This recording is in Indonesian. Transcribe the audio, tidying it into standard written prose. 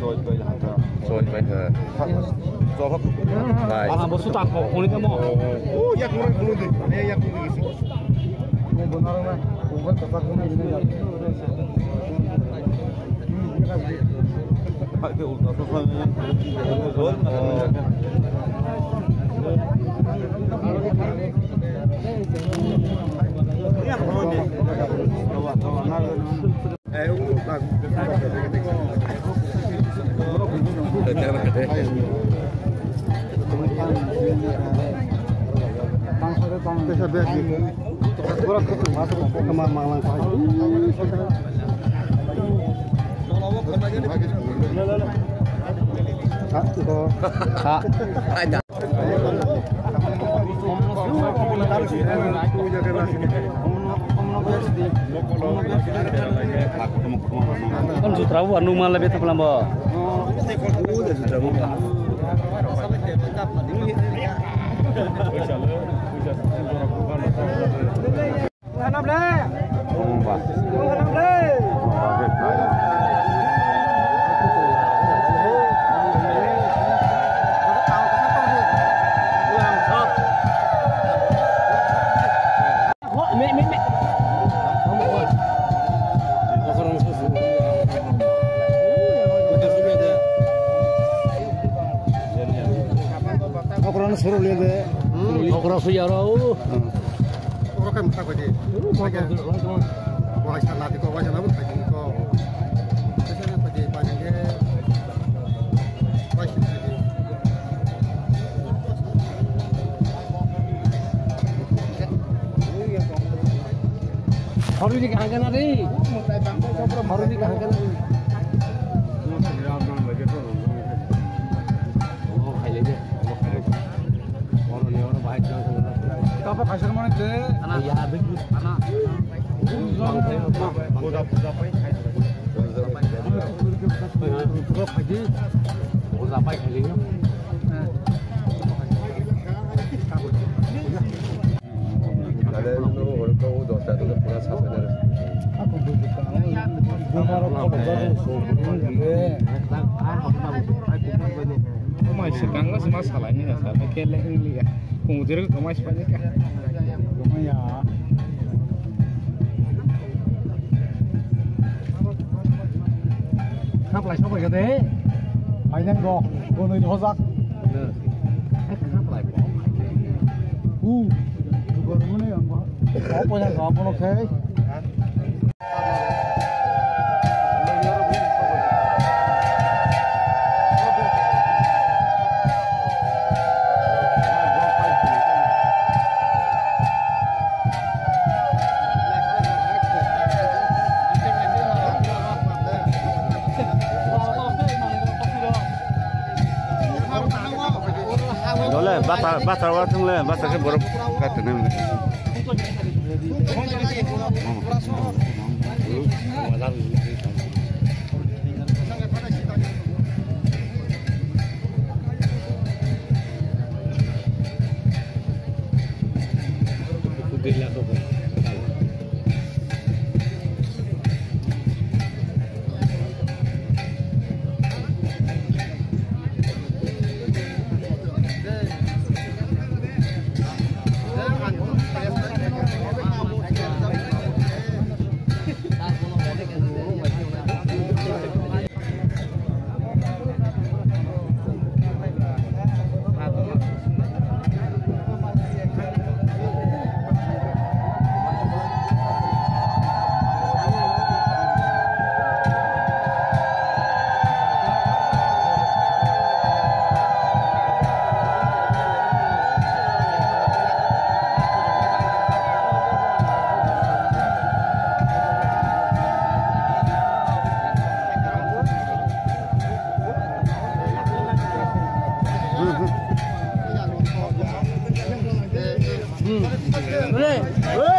rồi về là rồi bây giờ do pháp này một số tạc không lên cái mỏ yak luôn đi này yak luôn đi này benar mah bukan tempat ini ya Pak ke udah rồi kan sutrawu anu mah lebih tepelan bo suruh lihat deh. orang sujaraw Orang kan tak aja. Wah, sana di kau wajah apa tak di kau. Biasanya pada banyak dia. Wajib jadi. Harus dikahkan hari. Harus dikahkan hari. Apa kasar mana deh? Anak ya habis anak. Boda apa ini? Berapa haji? Berapa kalinya? ada itu orang kau udah ada tuh punya sahaja Aku begitu. Benar kalau Mas sekarang masih masalahnya ya, saya kira ini ya. Kemudian ke mas banyak kan? ya. Khắp lại sao vậy cái thế? Phải nhanh gò, cô nơi đó rắc. Khắp lại bỏ. Cô nó này không có. Bỏ cô nhanh gò, cô nó thế. Batal watung le, batal ke borok kata nem. Boleh.